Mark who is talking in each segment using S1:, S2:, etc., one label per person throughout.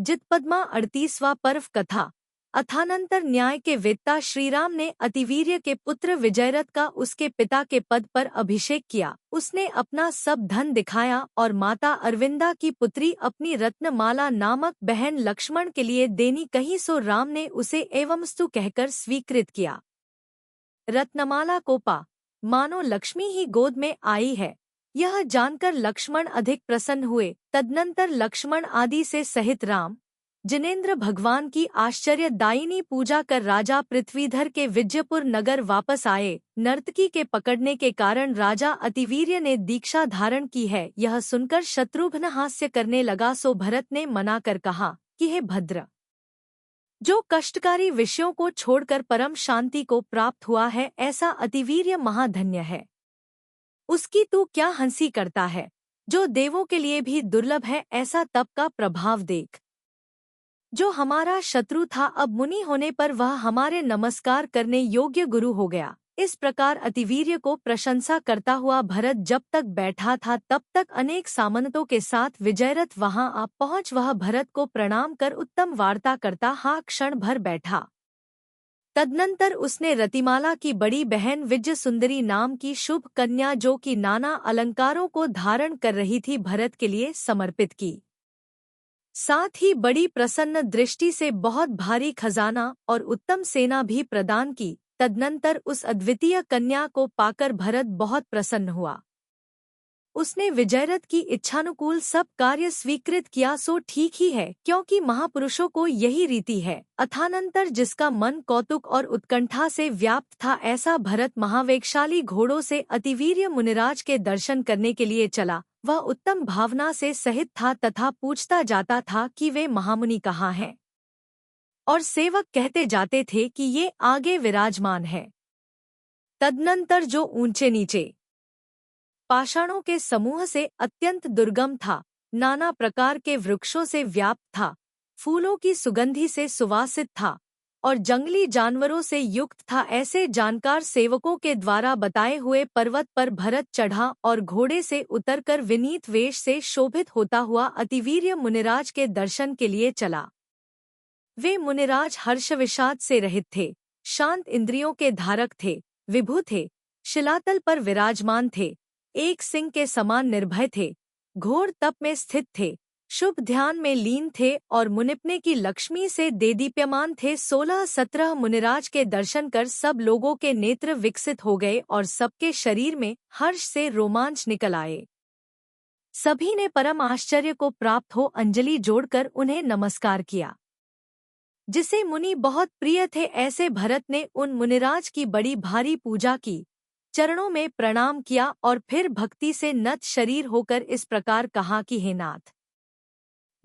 S1: जितपद्मा 38वां पर्व कथा। अथानंतर न्याय के वेत्ता श्रीराम ने अतिवीर्य के पुत्र विजयरथ का उसके पिता के पद पर अभिषेक किया। उसने अपना सब धन दिखाया और माता अरविंदा की पुत्री अपनी रत्नमाला नामक बहन लक्ष्मण के लिए देनी कही, सो राम ने उसे एवंस्तु कहकर स्वीकृत किया। रत्नमाला को पा मानो लक्ष्मी ही गोद में आई है, यह जानकर लक्ष्मण अधिक प्रसन्न हुए। तदनंतर लक्ष्मण आदि से सहित राम जिनेंद्र भगवान की आश्चर्यदायिनी पूजा कर राजा पृथ्वीधर के विजयपुर नगर वापस आए। नर्तकी के पकड़ने के कारण राजा अतिवीर्य ने दीक्षा धारण की है, यह सुनकर शत्रुघ्न हास्य करने लगा, सो भरत ने मना कर कहा कि हे भद्र, जो कष्टकारी विषयों को छोड़कर परम शांति को प्राप्त हुआ है, ऐसा अतिवीर्य महाधन्य है। उसकी तू क्या हंसी करता है? जो देवों के लिए भी दुर्लभ है, ऐसा तप का प्रभाव देख। जो हमारा शत्रु था, अब मुनि होने पर वह हमारे नमस्कार करने योग्य गुरु हो गया। इस प्रकार अतिवीर्य को प्रशंसा करता हुआ भरत जब तक बैठा था तब तक अनेक सामंतों के साथ विजयरथ वहां आ पहुंच वह भरत को प्रणाम कर उत्तम वार्ता करता हा क्षण भर बैठा। तदनंतर उसने रतिमाला की बड़ी बहन विजय सुंदरी नाम की शुभ कन्या, जो कि नाना अलंकारों को धारण कर रही थी, भरत के लिए समर्पित की। साथ ही बड़ी प्रसन्न दृष्टि से बहुत भारी खजाना और उत्तम सेना भी प्रदान की। तदनंतर उस अद्वितीय कन्या को पाकर भरत बहुत प्रसन्न हुआ। उसने विजयरथ की इच्छानुकूल सब कार्य स्वीकृत किया, सो ठीक ही है, क्योंकि महापुरुषों को यही रीति है। अथानंतर जिसका मन कौतुक और उत्कंठा से व्याप्त था, ऐसा भरत महावेगशाली घोड़ों से अतिवीर्य मुनिराज के दर्शन करने के लिए चला। वह उत्तम भावना से सहित था तथा पूछता जाता था कि वे महामुनि कहाँ हैं, और सेवक कहते जाते थे कि ये आगे विराजमान है। तदनंतर जो ऊंचे नीचे पाषाणों के समूह से अत्यंत दुर्गम था, नाना प्रकार के वृक्षों से व्याप्त था, फूलों की सुगंधि से सुवासित था और जंगली जानवरों से युक्त था, ऐसे जानकार सेवकों के द्वारा बताए हुए पर्वत पर भरत चढ़ा और घोड़े से उतरकर विनीत वेश से शोभित होता हुआ अतिवीर्य मुनिराज के दर्शन के लिए चला। वे मुनिराज हर्षविषाद से रहित थे, शांत इंद्रियों के धारक थे, विभु थे, शिलातल पर विराजमान थे, एक सिंह के समान निर्भय थे, घोर तप में स्थित थे, शुभ ध्यान में लीन थे और मुनिपने की लक्ष्मी से देदीप्यमान थे। 16-17 मुनिराज के दर्शन कर सब लोगों के नेत्र विकसित हो गए और सबके शरीर में हर्ष से रोमांच निकल आए। सभी ने परम आश्चर्य को प्राप्त हो अंजलि जोड़कर उन्हें नमस्कार किया। जिसे मुनि बहुत प्रिय थे, ऐसे भरत ने उन मुनिराज की बड़ी भारी पूजा की, चरणों में प्रणाम किया और फिर भक्ति से नत शरीर होकर इस प्रकार कहा कि हे नाथ,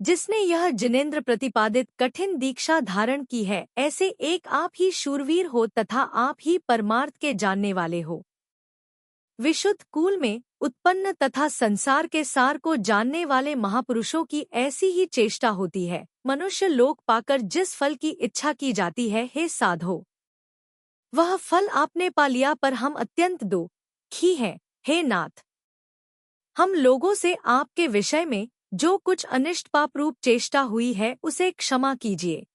S1: जिसने यह जिनेंद्र प्रतिपादित कठिन दीक्षा धारण की है, ऐसे एक आप ही शूरवीर हो तथा आप ही परमार्थ के जानने वाले हो। विशुद्ध कुल में उत्पन्न तथा संसार के सार को जानने वाले महापुरुषों की ऐसी ही चेष्टा होती है। मनुष्य लोक पाकर जिस फल की इच्छा की जाती है, हे साधो, वह फल आपने पा लिया, पर हम अत्यंत दुखी हैं। हे नाथ, हम लोगों से आपके विषय में जो कुछ अनिष्ट पाप रूप चेष्टा हुई है, उसे क्षमा कीजिए।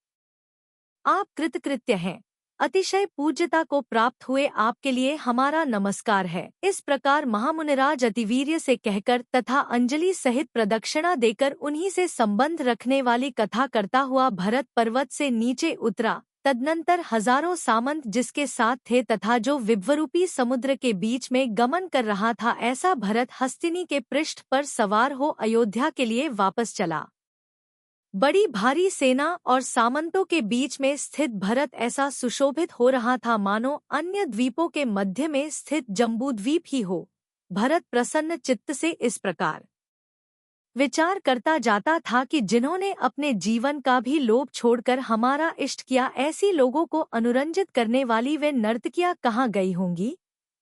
S1: आप कृतकृत्य हैं, अतिशय पूज्यता को प्राप्त हुए आपके लिए हमारा नमस्कार है। इस प्रकार महामुनिराज अतिवीर्य से कहकर तथा अंजलि सहित प्रदक्षिणा देकर उन्हीं से संबंध रखने वाली कथा करता हुआ भरत पर्वत से नीचे उतरा। तदनंतर हजारों सामंत जिसके साथ थे तथा जो विभ्वरूपी समुद्र के बीच में गमन कर रहा था, ऐसा भरत हस्तिनी के पृष्ठ पर सवार हो अयोध्या के लिए वापस चला। बड़ी भारी सेना और सामंतों के बीच में स्थित भरत ऐसा सुशोभित हो रहा था मानो अन्य द्वीपों के मध्य में स्थित जम्बूद्वीप ही हो। भरत प्रसन्न चित्त से इस प्रकार विचार करता जाता था कि जिन्होंने अपने जीवन का भी लोभ छोड़कर हमारा इष्ट किया, ऐसी लोगों को अनुरंजित करने वाली वे नर्तकियां कहाँ गई होंगी।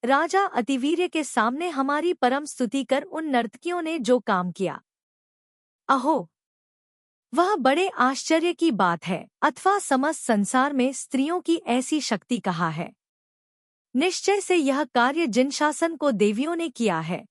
S1: राजा अतिवीर्य के सामने हमारी परम स्तुति कर उन नर्तकियों ने जो काम किया, अहो, वह बड़े आश्चर्य की बात है। अथवा समस्त संसार में स्त्रियों की ऐसी शक्ति कहाँ है। निश्चय से यह कार्य जिन शासन को देवियों ने किया है।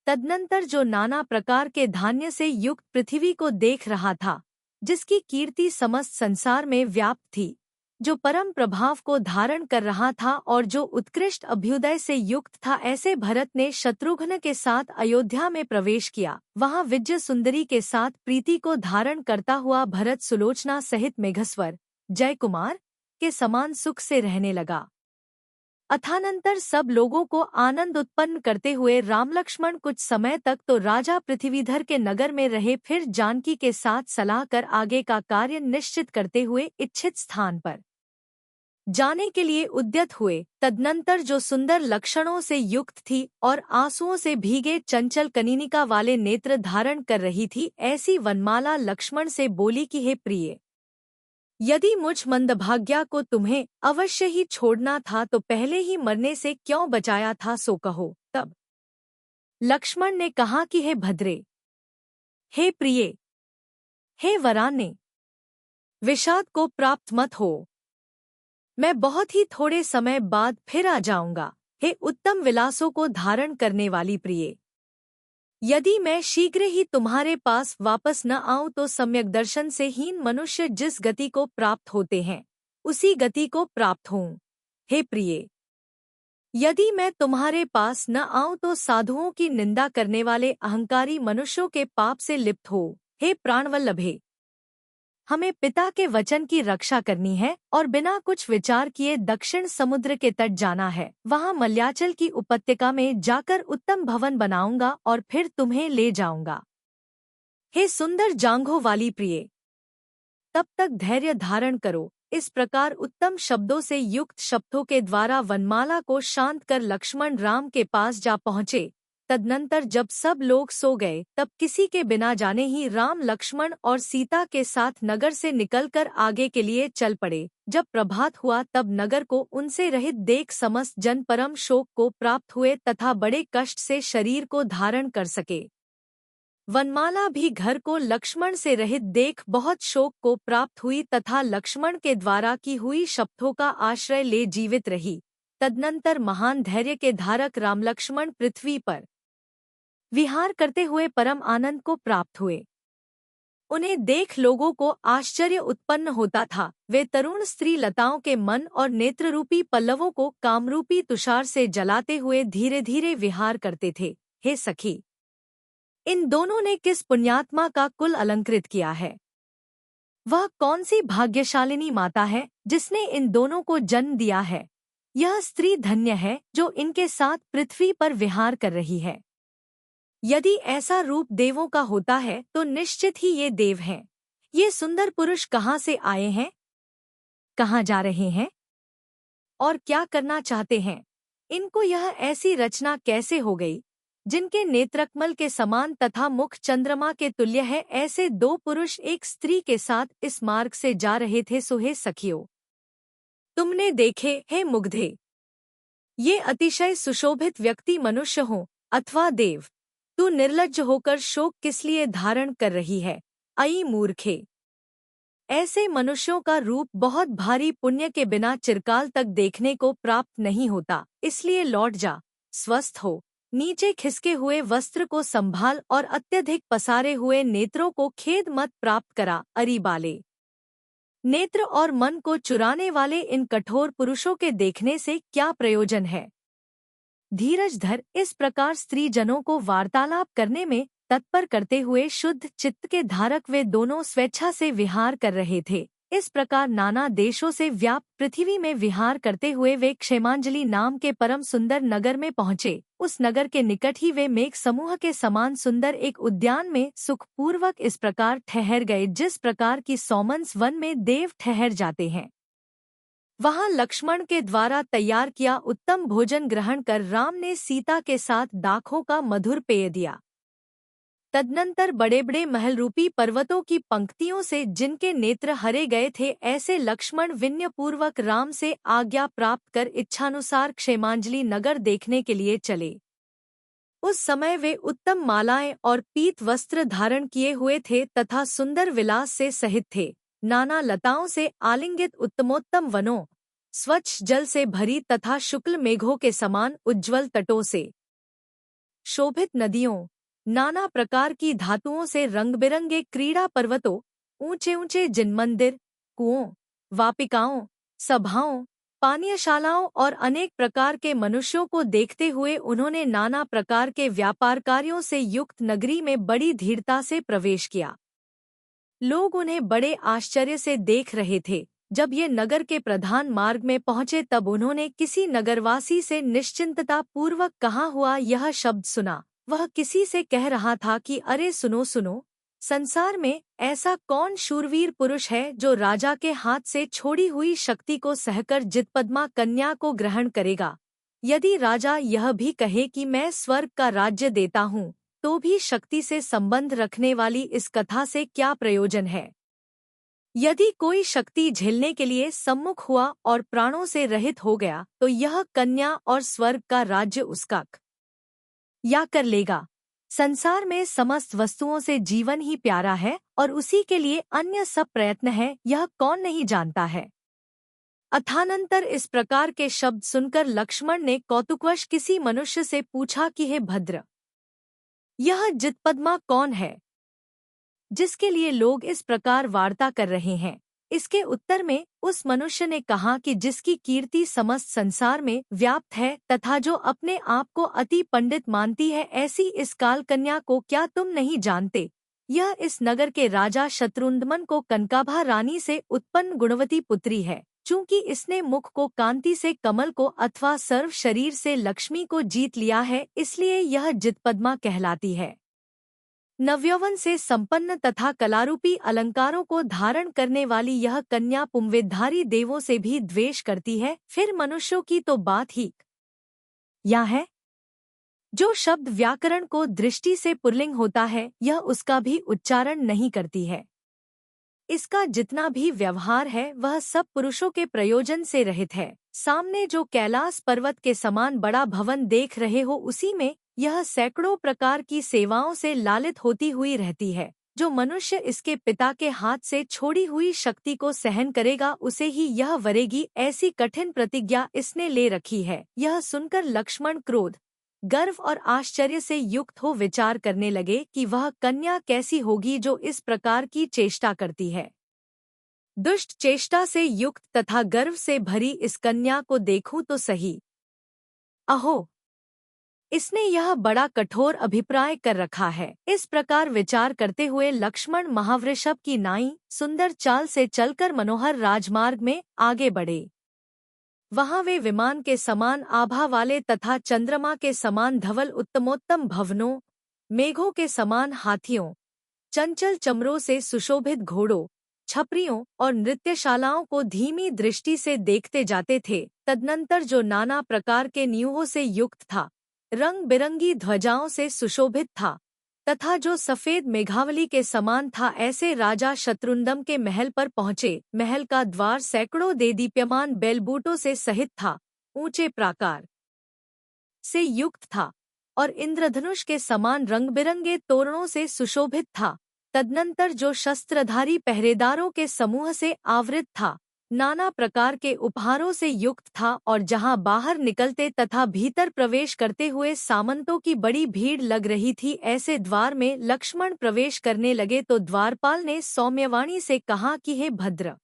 S1: तदनंतर जो नाना प्रकार के धान्य से युक्त पृथ्वी को देख रहा था, जिसकी कीर्ति समस्त संसार में व्याप्त थी, जो परम प्रभाव को धारण कर रहा था और जो उत्कृष्ट अभ्युदय से युक्त था। ऐसे भरत ने शत्रुघ्न के साथ अयोध्या में प्रवेश किया। वहां विजय सुंदरी के साथ प्रीति को धारण करता हुआ भरत सुलोचना सहित मेघस्वर, जयकुमार के समान सुख से रहने लगा। अथानंतर सब लोगों को आनंद उत्पन्न करते हुए राम लक्ष्मण कुछ समय तक तो राजा पृथ्वीधर के नगर में रहे, फिर जानकी के साथ सलाह कर आगे का कार्य निश्चित करते हुए इच्छित स्थान पर जाने के लिए उद्यत हुए। तदनंतर जो सुंदर लक्षणों से युक्त थी और आंसुओं से भीगे चंचल कनीनिका वाले नेत्र धारण कर रही थी, ऐसी वनमाला लक्ष्मण से बोली कि हे प्रिय, यदि मुझ मंदभाग्या को तुम्हें अवश्य ही छोड़ना था तो पहले ही मरने से क्यों बचाया था, सो कहो। तब लक्ष्मण ने कहा कि हे भद्रे, हे प्रिय, हे वराने, विषाद को प्राप्त मत हो। मैं बहुत ही थोड़े समय बाद फिर आ जाऊंगा। हे उत्तम विलासों को धारण करने वाली प्रिय, यदि मैं शीघ्र ही तुम्हारे पास वापस न आऊं तो सम्यक दर्शन से हीन मनुष्य जिस गति को प्राप्त होते हैं उसी गति को प्राप्त हों। हे प्रिय, यदि मैं तुम्हारे पास न आऊं तो साधुओं की निंदा करने वाले अहंकारी मनुष्यों के पाप से लिप्त हो। हे प्राणवल्लभे, हमें पिता के वचन की रक्षा करनी है और बिना कुछ विचार किए दक्षिण समुद्र के तट जाना है। वहां मल्याचल की उपत्यका में जाकर उत्तम भवन बनाऊंगा और फिर तुम्हें ले जाऊंगा। हे सुंदर जांघों वाली प्रिय, तब तक धैर्य धारण करो। इस प्रकार उत्तम शब्दों से युक्त शब्दों के द्वारा वनमाला को शांत कर लक्ष्मण राम के पास जा पहुँचे। तदनंतर जब सब लोग सो गए तब किसी के बिना जाने ही राम लक्ष्मण और सीता के साथ नगर से निकलकर आगे के लिए चल पड़े। जब प्रभात हुआ तब नगर को उनसे रहित देख समस्त जन परम शोक को प्राप्त हुए तथा बड़े कष्ट से शरीर को धारण कर सके। वनमाला भी घर को लक्ष्मण से रहित देख बहुत शोक को प्राप्त हुई तथा लक्ष्मण के द्वारा की हुई शपथों का आश्रय ले जीवित रही। तदनंतर महान धैर्य के धारक राम लक्ष्मण पृथ्वी पर विहार करते हुए परम आनंद को प्राप्त हुए। उन्हें देख लोगों को आश्चर्य उत्पन्न होता था। वे तरुण स्त्री लताओं के मन और नेत्ररूपी पल्लवों को कामरूपी तुषार से जलाते हुए धीरे धीरे विहार करते थे। हे सखी, इन दोनों ने किस पुण्यात्मा का कुल अलंकृत किया है? वह कौन सी भाग्यशालिनी माता है जिसने इन दोनों को जन्म दिया है? यह स्त्री धन्य है जो इनके साथ पृथ्वी पर विहार कर रही है। यदि ऐसा रूप देवों का होता है तो निश्चित ही ये देव हैं। ये सुंदर पुरुष कहाँ से आए हैं, कहाँ जा रहे हैं और क्या करना चाहते हैं? इनको यह ऐसी रचना कैसे हो गई जिनके नेत्रकमल के समान तथा मुख चंद्रमा के तुल्य है? ऐसे दो पुरुष एक स्त्री के साथ इस मार्ग से जा रहे थे। सो हे सखियों, तुमने देखे हे मुग्धे, ये अतिशय सुशोभित व्यक्ति मनुष्य हो अथवा देव, तू निर्लज्ज होकर शोक किस लिए धारण कर रही है? अई मूर्खे, ऐसे मनुष्यों का रूप बहुत भारी पुण्य के बिना चिरकाल तक देखने को प्राप्त नहीं होता। इसलिए लौट जा, स्वस्थ हो, नीचे खिसके हुए वस्त्र को संभाल और अत्यधिक पसारे हुए नेत्रों को खेद मत प्राप्त करा। अरी बाले, नेत्र और मन को चुराने वाले इन कठोर पुरुषों के देखने से क्या प्रयोजन है? धीरज धर। इस प्रकार स्त्री जनों को वार्तालाप करने में तत्पर करते हुए शुद्ध चित्त के धारक वे दोनों स्वेच्छा से विहार कर रहे थे। इस प्रकार नाना देशों से व्याप्त पृथ्वी में विहार करते हुए वे क्षेमांजलि नाम के परम सुंदर नगर में पहुँचे। उस नगर के निकट ही वे मेघ समूह के समान सुंदर एक उद्यान में सुखपूर्वक इस प्रकार ठहर गए जिस प्रकार की सौमंस वन में देव ठहर जाते हैं। वहां लक्ष्मण के द्वारा तैयार किया उत्तम भोजन ग्रहण कर राम ने सीता के साथ दाखों का मधुर पेय दिया। तदनंतर बड़े बड़े महल रूपी पर्वतों की पंक्तियों से जिनके नेत्र हरे गए थे, ऐसे लक्ष्मण विनयपूर्वक राम से आज्ञा प्राप्त कर इच्छानुसार क्षेमांजलि नगर देखने के लिए चले। उस समय वे उत्तम मालाएं और पीत वस्त्र धारण किए हुए थे तथा सुंदर विलास से सहित थे। नाना लताओं से आलिंगित उत्तमोत्तम वनों, स्वच्छ जल से भरी तथा शुक्ल मेघों के समान उज्ज्वल तटों से शोभित नदियों, नाना प्रकार की धातुओं से रंग बिरंगे क्रीड़ा पर्वतों, ऊंचे ऊंचे जिन मंदिर, कुओं, वापिकाओं, सभाओं, पानीयशालाओं और अनेक प्रकार के मनुष्यों को देखते हुए उन्होंने नाना प्रकार के व्यापार कार्यों से युक्त नगरी में बड़ी धीरता से प्रवेश किया। लोग उन्हें बड़े आश्चर्य से देख रहे थे। जब ये नगर के प्रधान मार्ग में पहुंचे तब उन्होंने किसी नगरवासी से निश्चिंतता पूर्वक कहा हुआ यह शब्द सुना। वह किसी से कह रहा था कि अरे सुनो सुनो, संसार में ऐसा कौन शूरवीर पुरुष है जो राजा के हाथ से छोड़ी हुई शक्ति को सहकर जितपद्मा कन्या को ग्रहण करेगा। यदि राजा यह भी कहे कि मैं स्वर्ग का राज्य देता हूँ, तो भी शक्ति से संबंध रखने वाली इस कथा से क्या प्रयोजन है। यदि कोई शक्ति झेलने के लिए सम्मुख हुआ और प्राणों से रहित हो गया तो यह कन्या और स्वर्ग का राज्य उसका या कर लेगा। संसार में समस्त वस्तुओं से जीवन ही प्यारा है और उसी के लिए अन्य सब प्रयत्न है, यह कौन नहीं जानता है। अथानंतर इस प्रकार के शब्द सुनकर लक्ष्मण ने कौतुकवश किसी मनुष्य से पूछा कि हे भद्र, यह जितपद्मा कौन है जिसके लिए लोग इस प्रकार वार्ता कर रहे हैं। इसके उत्तर में उस मनुष्य ने कहा कि जिसकी कीर्ति समस्त संसार में व्याप्त है तथा जो अपने आप को अति पंडित मानती है, ऐसी इस काल कन्या को क्या तुम नहीं जानते। यह इस नगर के राजा शत्रुंदमन को कनकाभा रानी से उत्पन्न गुणवती पुत्री है। चूंकि इसने मुख को कांति से कमल को अथवा सर्व शरीर से लक्ष्मी को जीत लिया है, इसलिए यह जितपद्मा कहलाती है। नवयौवन से संपन्न तथा कलारूपी अलंकारों को धारण करने वाली यह कन्या पुंविधारी देवों से भी द्वेष करती है। फिर मनुष्यों की तो बात ही क्या है। जो शब्द व्याकरण को दृष्टि से पुल्लिंग होता है, यह उसका भी उच्चारण नहीं करती है। इसका जितना भी व्यवहार है वह सब पुरुषों के प्रयोजन से रहित है। सामने जो कैलाश पर्वत के समान बड़ा भवन देख रहे हो, उसी में यह सैकड़ों प्रकार की सेवाओं से लालित होती हुई रहती है। जो मनुष्य इसके पिता के हाथ से छोड़ी हुई शक्ति को सहन करेगा, उसे ही यह वरेगी, ऐसी कठिन प्रतिज्ञा इसने ले रखी है। यह सुनकर लक्ष्मण क्रोध, गर्व और आश्चर्य से युक्त हो विचार करने लगे कि वह कन्या कैसी होगी जो इस प्रकार की चेष्टा करती है। दुष्ट चेष्टा से युक्त तथा गर्व से भरी इस कन्या को देखूं तो सही। अहो, इसने यह बड़ा कठोर अभिप्राय कर रखा है। इस प्रकार विचार करते हुए लक्ष्मण महावृषभ की नाई सुंदर चाल से चलकर मनोहर राजमार्ग में आगे बढ़े। वहां वे विमान के समान आभा वाले तथा चंद्रमा के समान धवल उत्तमोत्तम भवनों, मेघों के समान हाथियों, चंचल चमरों से सुशोभित घोड़ों, छपरियों और नृत्यशालाओं को धीमी दृष्टि से देखते जाते थे। तदनंतर जो नाना प्रकार के न्यूहों से युक्त था, रंग बिरंगी ध्वजाओं से सुशोभित था तथा जो सफेद मेघावली के समान था, ऐसे राजा शत्रुंदम के महल पर पहुँचे। महल का द्वार सैकड़ों देदीप्यमान बेलबूटों से सहित था, ऊंचे प्राकार से युक्त था और इंद्रधनुष के समान रंग बिरंगे तोरणों से सुशोभित था। तदनंतर जो शस्त्रधारी पहरेदारों के समूह से आवृत था, नाना प्रकार के उपहारों से युक्त था और जहां बाहर निकलते तथा भीतर प्रवेश करते हुए सामंतों की बड़ी भीड़ लग रही थी, ऐसे द्वार में लक्ष्मण प्रवेश करने लगे तो द्वारपाल ने सौम्यवाणी से कहा कि हे भद्र,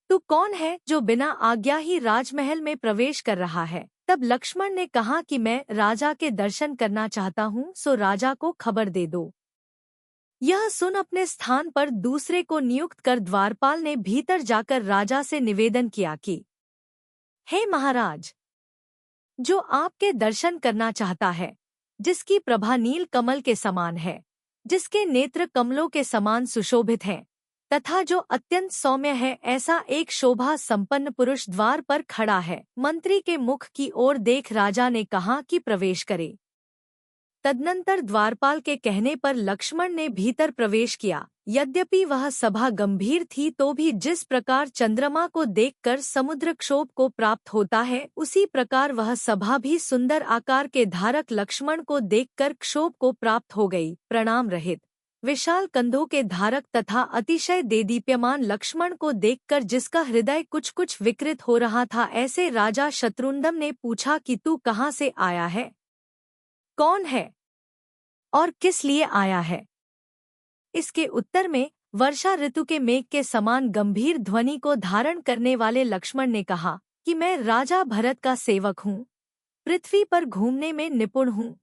S1: तू कौन है जो बिना आज्ञा ही राजमहल में प्रवेश कर रहा है। तब लक्ष्मण ने कहा कि मैं राजा के दर्शन करना चाहता हूँ, सो राजा को खबर दे दो। यह सुन अपने स्थान पर दूसरे को नियुक्त कर द्वारपाल ने भीतर जाकर राजा से निवेदन किया कि हे महाराज, जो आपके दर्शन करना चाहता है, जिसकी प्रभा नील कमल के समान है, जिसके नेत्र कमलों के समान सुशोभित हैं, तथा जो अत्यंत सौम्य है, ऐसा एक शोभा संपन्न पुरुष द्वार पर खड़ा है। मंत्री के मुख की ओर देख राजा ने कहा कि प्रवेश करे। तदनंतर द्वारपाल के कहने पर लक्ष्मण ने भीतर प्रवेश किया। यद्यपि वह सभा गंभीर थी तो भी जिस प्रकार चंद्रमा को देखकर समुद्र क्षोभ को प्राप्त होता है, उसी प्रकार वह सभा भी सुंदर आकार के धारक लक्ष्मण को देखकर क्षोभ को प्राप्त हो गई। प्रणाम रहित विशाल कंधों के धारक तथा अतिशय देदीप्यमान लक्ष्मण को देखकर जिसका हृदय कुछ कुछ विकृत हो रहा था, ऐसे राजा शत्रुंदम ने पूछा कि तू कहाँ से आया है, कौन है और किस लिए आया है। इसके उत्तर में वर्षा ऋतु के मेघ के समान गंभीर ध्वनि को धारण करने वाले लक्ष्मण ने कहा कि मैं राजा भरत का सेवक हूँ, पृथ्वी पर घूमने में निपुण हूँ,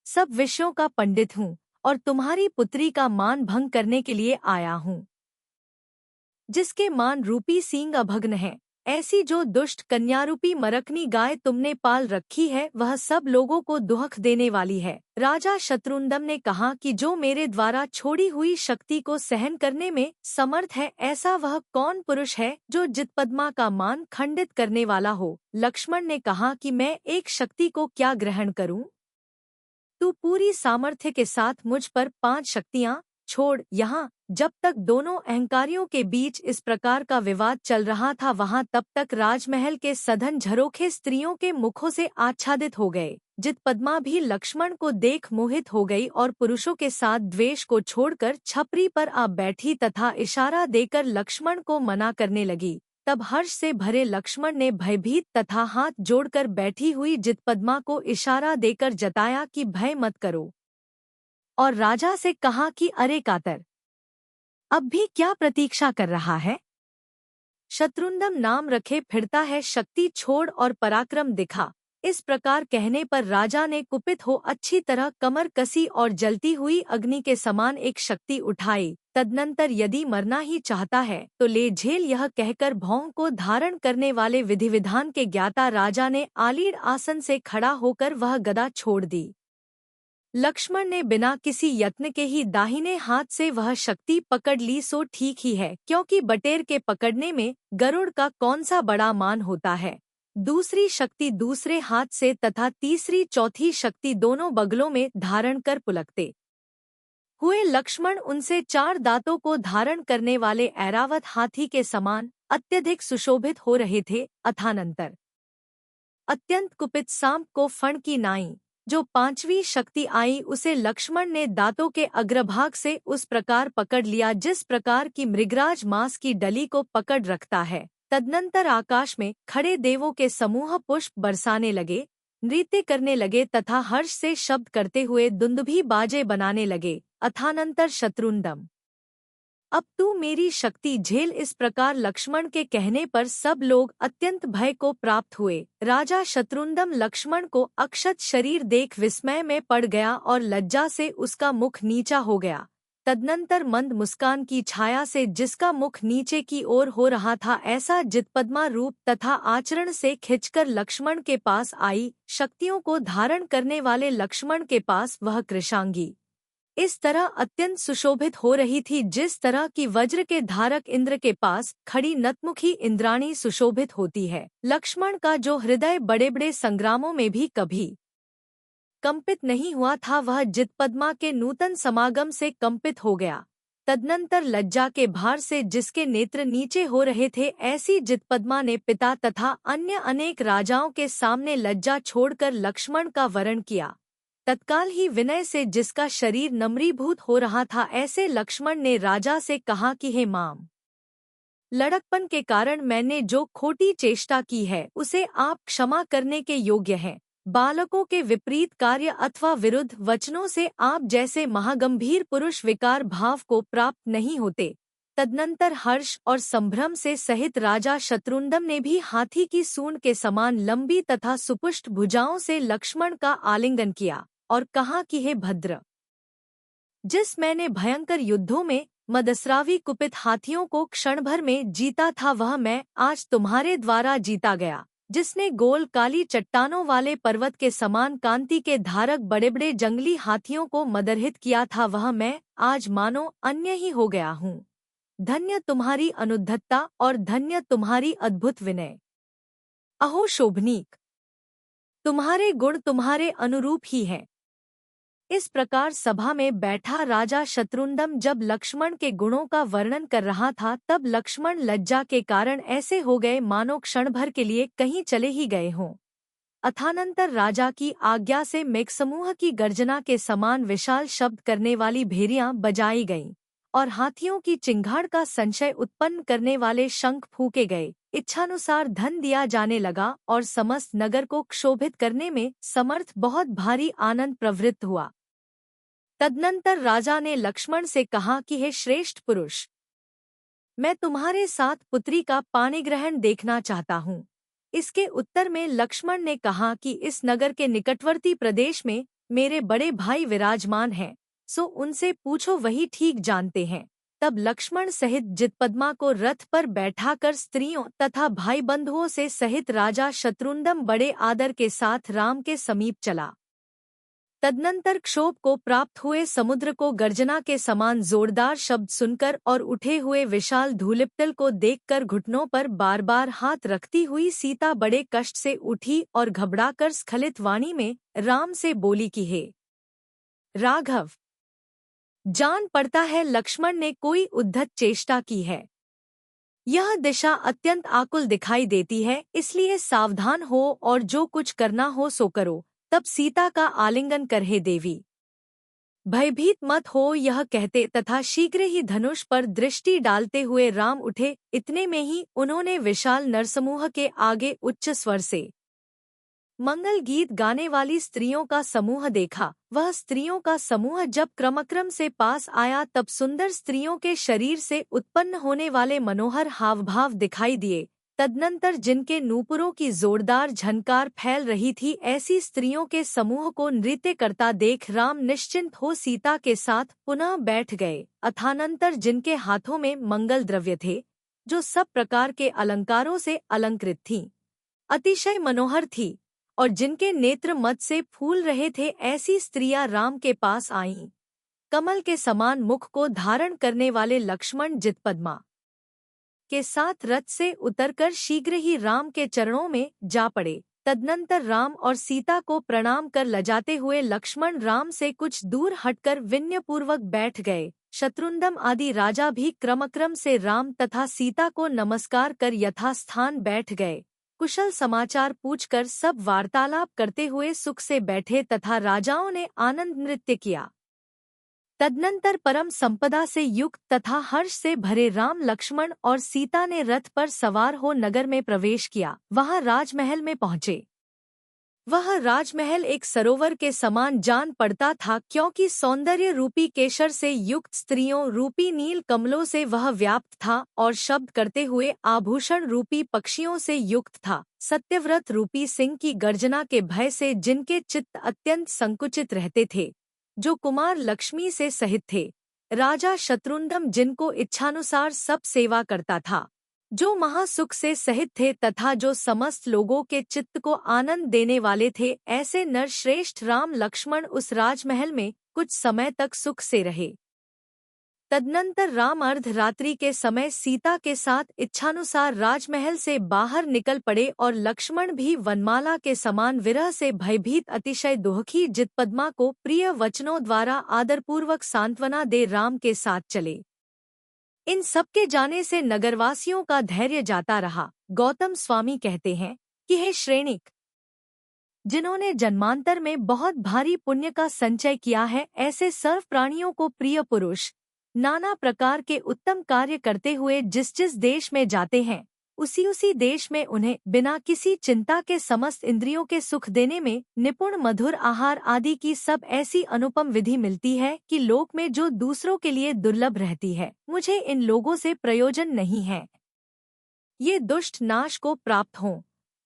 S1: सब विषयों का पंडित हूँ और तुम्हारी पुत्री का मान भंग करने के लिए आया हूँ। जिसके मान रूपी सींग अभग्न है, ऐसी जो दुष्ट कन्यारूपी मरकनी गाय तुमने पाल रखी है वह सब लोगों को दुख देने वाली है। राजा शत्रुंदम ने कहा कि जो मेरे द्वारा छोड़ी हुई शक्ति को सहन करने में समर्थ है, ऐसा वह कौन पुरुष है जो जितपद्मा का मान खंडित करने वाला हो। लक्ष्मण ने कहा कि मैं एक शक्ति को क्या ग्रहण करूं? तू पूरी सामर्थ्य के साथ मुझ पर 5 शक्तियां छोड़। यहाँ जब तक दोनों अहंकारियों के बीच इस प्रकार का विवाद चल रहा था, वहां तब तक राजमहल के सधन झरोखे स्त्रियों के मुखों से आच्छादित हो गए। जितपद्मा भी लक्ष्मण को देख मोहित हो गई और पुरुषों के साथ द्वेष को छोड़कर छपरी पर आ बैठी तथा इशारा देकर लक्ष्मण को मना करने लगी। तब हर्ष से भरे लक्ष्मण ने भयभीत तथा हाथ जोड़कर बैठी हुई जितपद्मा को इशारा देकर जताया कि भय मत करो, और राजा से कहा कि अरे कातर, अब भी क्या प्रतीक्षा कर रहा है? शत्रुंदम नाम रखे फिरता है, शक्ति छोड़ और पराक्रम दिखा। इस प्रकार कहने पर राजा ने कुपित हो अच्छी तरह कमर कसी और जलती हुई अग्नि के समान एक शक्ति उठाई। तदनंतर यदि मरना ही चाहता है तो ले झेल, यह कहकर भौं को धारण करने वाले विधि विधान के ज्ञाता राजा ने आलीड़ आसन से खड़ा होकर वह गदा छोड़ दी। लक्ष्मण ने बिना किसी यत्न के ही दाहिने हाथ से वह शक्ति पकड़ ली। सो ठीक ही है, क्योंकि बटेर के पकड़ने में गरुड़ का कौन सा बड़ा मान होता है। दूसरी शक्ति दूसरे हाथ से तथा तीसरी चौथी शक्ति दोनों बगलों में धारण कर पुलकते हुए लक्ष्मण उनसे 4 दांतों को धारण करने वाले ऐरावत हाथी के समान अत्यधिक सुशोभित हो रहे थे। अथानंतर अत्यंत कुपित सांप को फण की नाई जो 5वीं शक्ति आई, उसे लक्ष्मण ने दांतों के अग्रभाग से उस प्रकार पकड़ लिया जिस प्रकार की मृगराज मांस की डली को पकड़ रखता है। तदनंतर आकाश में खड़े देवों के समूह पुष्प बरसाने लगे, नृत्य करने लगे तथा हर्ष से शब्द करते हुए दुंदुभी बाजे बनाने लगे। अथानंतर शत्रुंदम, अब तू मेरी शक्ति झेल। इस प्रकार लक्ष्मण के कहने पर सब लोग अत्यंत भय को प्राप्त हुए। राजा शत्रुंदम लक्ष्मण को अक्षत शरीर देख विस्मय में पड़ गया और लज्जा से उसका मुख नीचा हो गया। तदनंतर मंद मुस्कान की छाया से जिसका मुख नीचे की ओर हो रहा था, ऐसा जितपद्मा रूप तथा आचरण से खिंचकर लक्ष्मण के पास आई। शक्तियों को धारण करने वाले लक्ष्मण के पास वह कृशांगी इस तरह अत्यंत सुशोभित हो रही थी जिस तरह की वज्र के धारक इंद्र के पास खड़ी नतमुखी इंद्राणी सुशोभित होती है। लक्ष्मण का जो हृदय बड़े बड़े संग्रामों में भी कभी कंपित नहीं हुआ था, वह जितपद्मा के नूतन समागम से कंपित हो गया। तदनंतर लज्जा के भार से जिसके नेत्र नीचे हो रहे थे, ऐसी जितपद्मा ने पिता तथा अन्य अनेक राजाओं के सामने लज्जा छोड़कर लक्ष्मण का वरण किया। तत्काल ही विनय से जिसका शरीर नम्रीभूत हो रहा था, ऐसे लक्ष्मण ने राजा से कहा कि हे माम, लड़कपन के कारण मैंने जो खोटी चेष्टा की है उसे आप क्षमा करने के योग्य हैं। बालकों के विपरीत कार्य अथवा विरुद्ध वचनों से आप जैसे महागंभीर पुरुष विकार भाव को प्राप्त नहीं होते। तदनंतर हर्ष और संभ्रम से सहित राजा शत्रुंदम ने भी हाथी की सूंड के समान लंबी तथा सुपुष्ट भुजाओं से लक्ष्मण का आलिंगन किया और कहा कि हे भद्र, जिस मैंने भयंकर युद्धों में मदस्रावी कुपित हाथियों को क्षण भर में जीता था, वह मैं आज तुम्हारे द्वारा जीता गया। जिसने गोल काली चट्टानों वाले पर्वत के समान कांति के धारक बड़े बड़े जंगली हाथियों को मदरहित किया था, वह मैं आज मानो अन्य ही हो गया हूँ। धन्य तुम्हारी अनुद्धतता और धन्य तुम्हारी अद्भुत विनय। अहो शोभनीक, तुम्हारे गुण तुम्हारे अनुरूप ही हैं। इस प्रकार सभा में बैठा राजा शत्रुंदम जब लक्ष्मण के गुणों का वर्णन कर रहा था, तब लक्ष्मण लज्जा के कारण ऐसे हो गए मानो क्षण भर के लिए कहीं चले ही गए हों। अथानंतर राजा की आज्ञा से मेघसमूह की गर्जना के समान विशाल शब्द करने वाली भेरियां बजाई गईं और हाथियों की चिंगाड़ का संशय उत्पन्न करने वाले शंख फूके गए। इच्छानुसार धन दिया जाने लगा और समस्त नगर को क्षोभित करने में समर्थ बहुत भारी आनंद प्रवृत्त हुआ। तदनंतर राजा ने लक्ष्मण से कहा कि हे श्रेष्ठ पुरुष, मैं तुम्हारे साथ पुत्री का पाणिग्रहण देखना चाहता हूँ। इसके उत्तर में लक्ष्मण ने कहा कि इस नगर के निकटवर्ती प्रदेश में मेरे बड़े भाई विराजमान हैं, सो उनसे पूछो, वही ठीक जानते हैं। तब लक्ष्मण सहित जितपद्मा को रथ पर बैठाकर स्त्रियों तथा भाई बंधुओं से सहित राजा शत्रुंदम बड़े आदर के साथ राम के समीप चला। तदनंतर क्षोभ को प्राप्त हुए समुद्र को गर्जना के समान जोरदार शब्द सुनकर और उठे हुए विशाल धूलिप्तल को देखकर घुटनों पर बार बार हाथ रखती हुई सीता बड़े कष्ट से उठी और घबराकर स्खलित वाणी में राम से बोली कि हे राघव, जान पड़ता है लक्ष्मण ने कोई उद्धत चेष्टा की है। यह दिशा अत्यंत आकुल दिखाई देती है, इसलिए सावधान हो और जो कुछ करना हो सो करो। तब सीता का आलिंगन कर, हे देवी, भयभीत मत हो, यह कहते तथा शीघ्र ही धनुष पर दृष्टि डालते हुए राम उठे। इतने में ही उन्होंने विशाल नरसमूह के आगे उच्च स्वर से मंगल गीत गाने वाली स्त्रियों का समूह देखा। वह स्त्रियों का समूह जब क्रमक्रम से पास आया तब सुंदर स्त्रियों के शरीर से उत्पन्न होने वाले मनोहर हावभाव दिखाई दिए। तदनंतर जिनके नूपुरों की जोरदार झनकार फैल रही थी, ऐसी स्त्रियों के समूह को नृत्य करता देख राम निश्चिंत हो सीता के साथ पुनः बैठ गए। अथानंतर जिनके हाथों में मंगल द्रव्य थे, जो सब प्रकार के अलंकारों से अलंकृत थीं, अतिशय मनोहर थी और जिनके नेत्र मद से फूल रहे थे, ऐसी स्त्रियां राम के पास आईं। कमल के समान मुख को धारण करने वाले लक्ष्मण जितपद्मा के साथ रथ से उतरकर शीघ्र ही राम के चरणों में जा पड़े। तदनंतर राम और सीता को प्रणाम कर लजाते हुए लक्ष्मण राम से कुछ दूर हटकर विनयपूर्वक बैठ गए। शत्रुंदम आदि राजा भी क्रमक्रम से राम तथा सीता को नमस्कार कर यथास्थान बैठ गए। कुशल समाचार पूछकर सब वार्तालाप करते हुए सुख से बैठे तथा राजाओं ने आनंद नृत्य किया। तदनंतर परम संपदा से युक्त तथा हर्ष से भरे राम, लक्ष्मण और सीता ने रथ पर सवार हो नगर में प्रवेश किया। वहां राजमहल में पहुंचे। वह राजमहल एक सरोवर के समान जान पड़ता था, क्योंकि सौंदर्य रूपी केशर से युक्त स्त्रियों रूपी नील कमलों से वह व्याप्त था और शब्द करते हुए आभूषण रूपी पक्षियों से युक्त था। सत्यव्रत रूपी सिंह की गर्जना के भय से जिनके चित्त अत्यंत संकुचित रहते थे, जो कुमार लक्ष्मी से सहित थे, राजा शत्रुंदम जिनको इच्छानुसार सब सेवा करता था, जो महासुख से सहित थे तथा जो समस्त लोगों के चित्त को आनंद देने वाले थे, ऐसे नरश्रेष्ठ राम लक्ष्मण उस राजमहल में कुछ समय तक सुख से रहे। तदनंतर राम अर्धरात्रि के समय सीता के साथ इच्छानुसार राजमहल से बाहर निकल पड़े और लक्ष्मण भी वनमाला के समान विरह से भयभीत अतिशय दुखी जितपद्मा को प्रिय वचनों द्वारा आदरपूर्वक सांत्वना दे राम के साथ चले। इन सबके जाने से नगरवासियों का धैर्य जाता रहा। गौतम स्वामी कहते हैं कि हे श्रेणिक, जिन्होंने जन्मांतर में बहुत भारी पुण्य का संचय किया है, ऐसे सर्व प्राणियों को प्रिय पुरुष नाना प्रकार के उत्तम कार्य करते हुए जिस जिस देश में जाते हैं, उसी उसी देश में उन्हें बिना किसी चिंता के समस्त इंद्रियों के सुख देने में निपुण मधुर आहार आदि की सब ऐसी अनुपम विधि मिलती है कि लोक में जो दूसरों के लिए दुर्लभ रहती है। मुझे इन लोगों से प्रयोजन नहीं है, ये दुष्ट नाश को प्राप्त हों।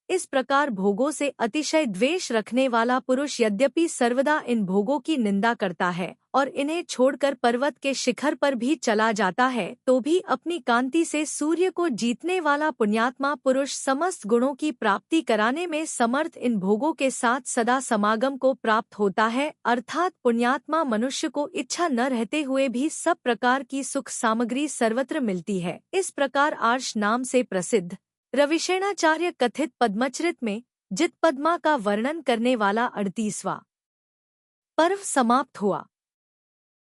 S1: इस प्रकार भोगों से अतिशय द्वेष रखने वाला पुरुष यद्यपि सर्वदा इन भोगों की निंदा करता है और इन्हें छोड़कर पर्वत के शिखर पर भी चला जाता है, तो भी अपनी कांति से सूर्य को जीतने वाला पुण्यात्मा पुरुष समस्त गुणों की प्राप्ति कराने में समर्थ इन भोगों के साथ सदा समागम को प्राप्त होता है। अर्थात पुण्यात्मा मनुष्य को इच्छा न रहते हुए भी सब प्रकार की सुख सामग्री सर्वत्र मिलती है। इस प्रकार आर्ष नाम से प्रसिद्ध रविशेणाचार्य कथित पद्मचरित में जितपद्मा का वर्णन करने वाला 38वां पर्व समाप्त हुआ।